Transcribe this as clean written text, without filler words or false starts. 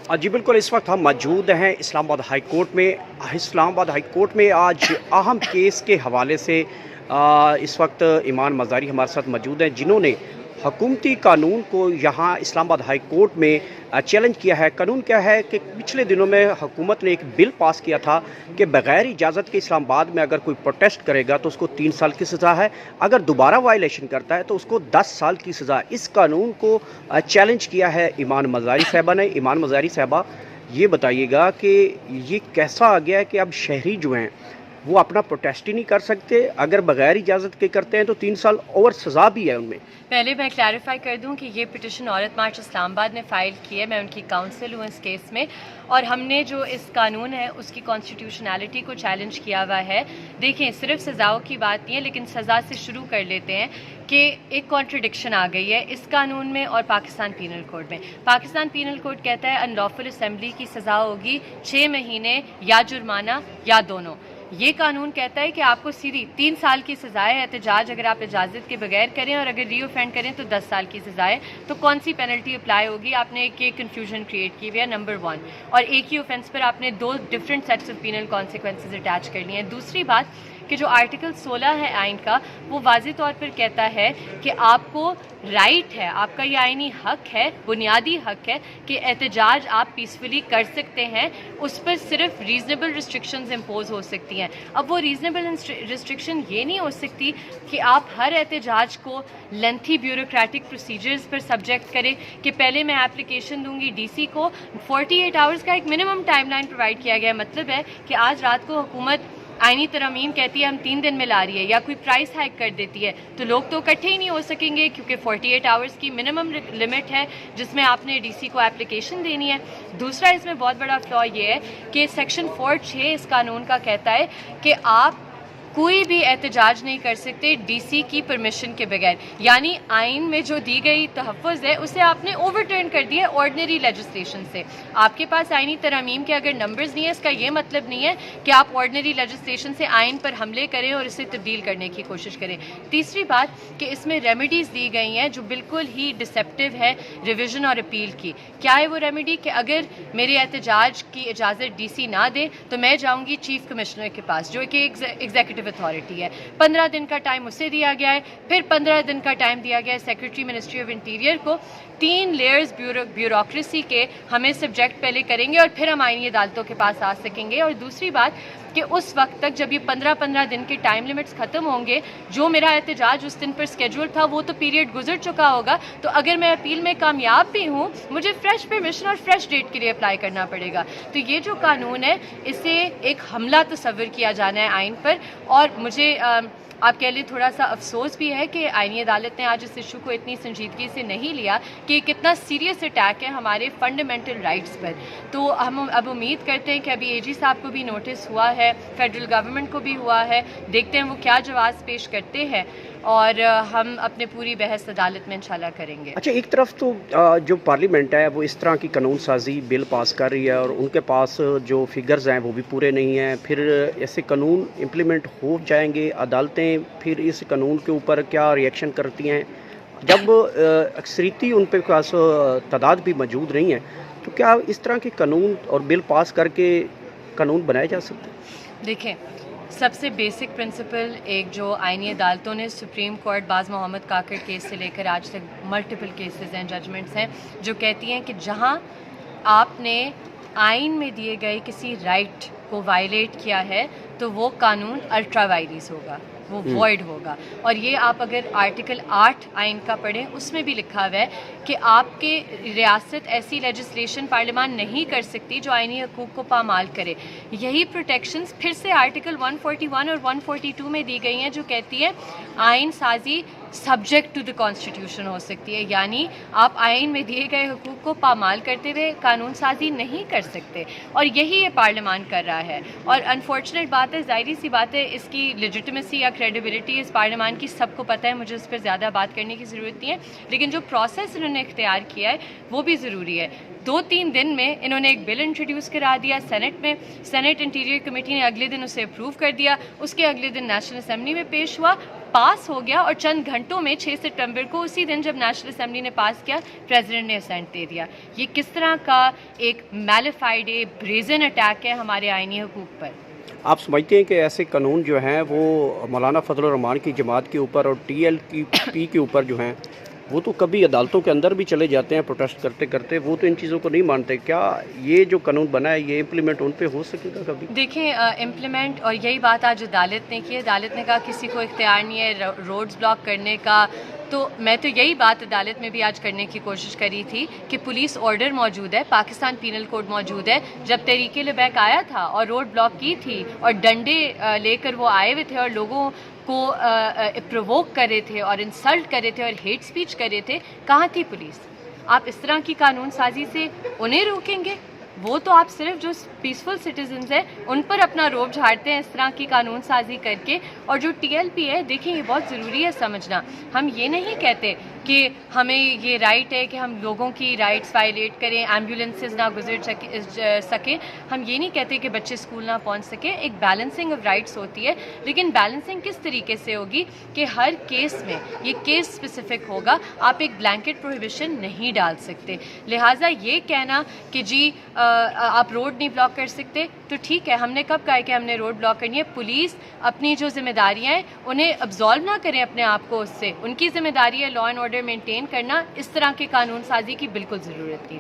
جی بالکل، اس وقت ہم موجود ہیں اسلام آباد ہائی کورٹ میں۔ اسلام آباد ہائی کورٹ میں آج اہم کیس کے حوالے سے اس وقت ایمان مزاری ہمارے ساتھ موجود ہیں، جنہوں نے حکومتی قانون کو یہاں اسلام آباد ہائی کورٹ میں چیلنج کیا ہے۔ قانون کیا ہے کہ پچھلے دنوں میں حکومت نے ایک بل پاس کیا تھا کہ بغیر اجازت کے اسلام آباد میں اگر کوئی پروٹیسٹ کرے گا تو اس کو 3 سال کی سزا ہے، اگر دوبارہ وائلیشن کرتا ہے تو اس کو 10 سال کی سزا ہے۔ اس قانون کو چیلنج کیا ہے ایمان مزاری صاحبہ نے۔ ایمان مزاری صاحبہ، یہ بتائیے گا کہ یہ کیسا آ گیا ہے کہ اب شہری جو ہیں وہ اپنا پروٹیسٹ ہی نہیں کر سکتے، اگر بغیر اجازت کے کرتے ہیں تو 3 سال اور سزا بھی ہے ان میں۔ پہلے میں کلیریفائی کر دوں کہ یہ پٹیشن عورت مارچ اسلام آباد نے فائل کی ہے، میں ان کی کاؤنسل ہوں اس کیس میں، اور ہم نے جو اس قانون ہے اس کی کانسٹیٹیوشنالٹی کو چیلنج کیا ہوا ہے۔ دیکھیں، صرف سزاؤں کی بات نہیں ہے، لیکن سزا سے شروع کر لیتے ہیں کہ ایک کانٹرڈکشن آ گئی ہے اس قانون میں اور پاکستان پینل کوڈ میں۔ پاکستان پینل کوڈ کہتا ہے ان لافل اسمبلی کی سزا ہوگی 6 مہینے یا جرمانہ یا دونوں۔ یہ قانون کہتا ہے کہ آپ کو سیدھی 3 سال کی سزا ہے احتجاج اگر آپ اجازت کے بغیر کریں، اور اگر ری اوفینڈ کریں تو 10 سال کی سزا ہے۔ تو کون سی پینلٹی اپلائی ہوگی؟ آپ نے ایک کنفیوژن کریٹ کی ہوئی ہے، نمبر 1، اور ایک ہی اوفینس پر آپ نے 2 different sets of panel consequences attach کر لی ہیں۔ دوسری بات کہ جو آرٹیکل 16 ہے آئین کا، وہ واضح طور پر کہتا ہے کہ آپ کو رائٹ ہے، آپ کا یہ آئینی حق ہے، بنیادی حق ہے کہ احتجاج آپ پیسفلی کر سکتے ہیں، اس پر صرف ریزنیبل ریسٹرکشنز امپوز ہو سکتی ہیں۔ اب وہ ریزنیبل ریسٹرکشن یہ نہیں ہو سکتی کہ آپ ہر احتجاج کو لینتھی بیوروکریٹک پروسیجرز پر سبجیکٹ کریں کہ پہلے میں اپلیکیشن دوں گی ڈی سی کو، 48 آورز کا ایک منیمم ٹائم لائن پرووائڈ کیا گیا ہے۔ مطلب ہے کہ آج رات کو حکومت آئینی ترامیم کہتی ہے ہم 3 دن میں لا رہی ہے، یا کوئی پرائس ہائک کر دیتی ہے، تو لوگ تو اکٹھے ہی نہیں ہو سکیں گے، کیونکہ 48 آورز کی منیمم لمٹ ہے جس میں آپ نے ڈی سی کو اپلیکیشن دینی ہے۔ دوسرا اس میں بہت بڑا فلا یہ ہے کہ سیکشن 4(6) اس قانون کا کہتا ہے کہ آپ کوئی بھی احتجاج نہیں کر سکتے ڈی سی کی پرمیشن کے بغیر، یعنی آئین میں جو دی گئی تحفظ ہے اسے آپ نے اوور ٹرن کر دیا ہے آرڈنری لیجسلیشن سے۔ آپ کے پاس آئینی ترامیم کے اگر نمبرز نہیں ہیں، اس کا یہ مطلب نہیں ہے کہ آپ آرڈنری لیجسلیشن سے آئین پر حملے کریں اور اسے تبدیل کرنے کی کوشش کریں۔ تیسری بات کہ اس میں ریمیڈیز دی گئی ہیں جو بالکل ہی ڈسیپٹیو ہے ریویژن اور اپیل کی۔ کیا ہے وہ ریمیڈی؟ کہ اگر میرے احتجاج کی اجازت ڈی سی نہ دے تو میں جاؤں گی چیف کمشنر کے پاس، جو کہ ایگزیکٹو اتھارٹی ہے۔ 15 دن کا ٹائم اسے دیا گیا ہے، پھر 15 دن کا ٹائم دیا گیا ہے سیکرٹری منسٹری آف انٹیریئر کو۔ 3 لیئرز بیوروکریسی کے ہمیں سبجیکٹ پہلے کریں گے اور پھر ہم آئینی عدالتوں کے پاس آ سکیں گے۔ اور دوسری بات کہ اس وقت تک جب یہ 15 دن کے ٹائم لیمٹس ختم ہوں گے، جو میرا احتجاج اس دن پر اسکیجول تھا وہ تو پیریڈ گزر چکا ہوگا، تو اگر میں اپیل میں کامیاب بھی ہوں مجھے فریش پرمیشن اور فریش ڈیٹ کے لیے اپلائی کرنا پڑے گا۔ تو یہ جو قانون ہے اسے ایک حملہ تصور کیا جانا ہے آئین پر، اور مجھے آپ کہہ لیں تھوڑا سا افسوس بھی ہے کہ آئینی عدالت نے آج اس ایشو کو اتنی سنجیدگی سے نہیں لیا کہ کتنا سیریس اٹیک ہے ہمارے فنڈامنٹل رائٹس پر۔ تو ہم اب امید کرتے ہیں کہ ابھی اے جی صاحب کو بھی نوٹس ہوا ہے، فیڈرل گورنمنٹ کو بھی ہوا ہے، دیکھتے ہیں وہ کیا جواز پیش کرتے ہیں، اور ہم اپنے پوری بحث عدالت میں انشاءاللہ کریں گے۔ اچھا، ایک طرف تو جو پارلیمنٹ ہے وہ اس طرح کی قانون سازی بل پاس کر رہی ہے اور ان کے پاس جو فگرز ہیں وہ بھی پورے نہیں ہیں، پھر ایسے قانون امپلیمنٹ ہو جائیں گے، عدالتیں پھر اس قانون کے اوپر کیا ریئیکشن کرتی ہیں؟ جب اکثریتی ان پہ خاص تعداد بھی موجود نہیں ہے تو کیا اس طرح کے قانون اور بل پاس کر کے قانون بنائے جا سکتے ہیں؟ دیکھیں، سب سے بیسک پرنسپل ایک جو آئینی عدالتوں نے سپریم کورٹ باز محمد کاکڑ کیس سے لے کر آج تک ملٹیپل کیسز ہیں، ججمنٹس ہیں، جو کہتی ہیں کہ جہاں آپ نے آئین میں دیے گئے کسی رائٹ کو وائلیٹ کیا ہے تو وہ قانون الٹرا وائریس ہوگا، وہ وائڈ ہوگا۔ اور یہ آپ اگر آرٹیکل 8 آئین کا پڑھیں، اس میں بھی لکھا ہوا ہے کہ آپ کے ریاست ایسی لیجسلیشن پارلیمان نہیں کر سکتی جو آئینی حقوق کو پامال کرے۔ یہی پروٹیکشنز پھر سے آرٹیکل 141 اور 142 میں دی گئی ہیں، جو کہتی ہے آئین سازی سبجیکٹ ٹو دی کانسٹیٹیوشن ہو سکتی ہے، یعنی آپ آئین میں دیے گئے حقوق کو پامال کرتے ہوئے قانون سازی نہیں کر سکتے، اور یہی یہ پارلیمان کر رہا ہے۔ اور انفارچونیٹ بات ہے، ظاہری سی بات ہے، اس کی لیجٹمیسی یا کریڈیبلٹی اس پارلیمان کی سب کو پتہ ہے، مجھے اس پر زیادہ بات کرنے کی ضرورت نہیں ہے، لیکن جو پروسیس انہوں نے اختیار کیا ہے وہ بھی ضروری ہے۔ 2-3 دن میں انہوں نے ایک بل انٹروڈیوس کرا دیا سینٹ میں، سینٹ انٹیریئر کمیٹی نے اگلے دن اسے اپروو کر دیا، اس کے اگلے دن نیشنل اسمبلی میں پیش ہوا، پاس ہو گیا اور چند گھنٹوں میں 6 ستمبر کو اسی دن جب نیشنل اسمبلی نے پاس کیا پریزیڈنٹ نے اسینٹ دے دیا. یہ کس طرح کا ایک میلیفائڈ بریزن اٹیک ہے ہمارے آئینی حقوق پر؟ آپ سمجھتے ہیں کہ ایسے قانون جو ہیں وہ مولانا فضل الرحمان کی جماعت کے اوپر اور ٹی ایل کی پی کے اوپر جو ہیں وہ تو کبھی عدالتوں کے اندر بھی چلے جاتے ہیں پروٹیسٹ کرتے کرتے, وہ تو ان چیزوں کو نہیں مانتے, کیا یہ جو قانون بنا ہے یہ امپلیمنٹ ان پہ ہو سکے گا کبھی؟ دیکھیں امپلیمنٹ, اور یہی بات آج عدالت نے کی. عدالت نے کہا کسی کو اختیار نہیں ہے روڈز بلاک کرنے کا. تو میں تو یہی بات عدالت میں بھی آج کرنے کی کوشش کری تھی کہ پولیس آرڈر موجود ہے, پاکستان پینل کوڈ موجود ہے. جب تحریک لبیک آیا تھا اور روڈ بلاک کی تھی اور ڈنڈے لے کر وہ آئے ہوئے تھے اور لوگوں کو پرووک کر رہے تھے اور انسلٹ کر رہے تھے اور ہیٹ سپیچ کر رہے تھے, کہاں تھی پولیس؟ آپ اس طرح کی قانون سازی سے انہیں روکیں گے؟ وہ تو آپ صرف جو پیسفل سٹیزنز ہیں ان پر اپنا روب جھاڑتے ہیں اس طرح کی قانون سازی کر کے. اور جو ٹی ایل پی ہے, دیکھیں یہ بہت ضروری ہے سمجھنا. ہم یہ نہیں کہتے کہ ہمیں یہ رائٹ ہے کہ ہم لوگوں کی رائٹس وائلیٹ کریں, ایمبولینسز نہ گزر سکیں. ہم یہ نہیں کہتے کہ بچے اسکول نہ پہنچ سکیں. ایک بیلنسنگ آف رائٹس ہوتی ہے, لیکن بیلنسنگ کس طریقے سے ہوگی کہ ہر کیس میں یہ کیس اسپیسیفک ہوگا. آپ ایک بلینکٹ پروہیبیشن نہیں ڈال سکتے. لہٰذا یہ کہنا کہ جی آپ روڈ نہیں بلاک کر سکتے, تو ٹھیک ہے, ہم نے کب کہا کہ ہم نے روڈ بلاک کرنی ہے؟ پولیس اپنی جو ذمہ داریاں ہیں انہیں ابزالو نہ کریں اپنے آپ کو اس سے. ان کی ذمہ داری ہے لا اینڈ آرڈر مینٹین کرنا. اس طرح کے قانون سازی کی بالکل ضرورت نہیں.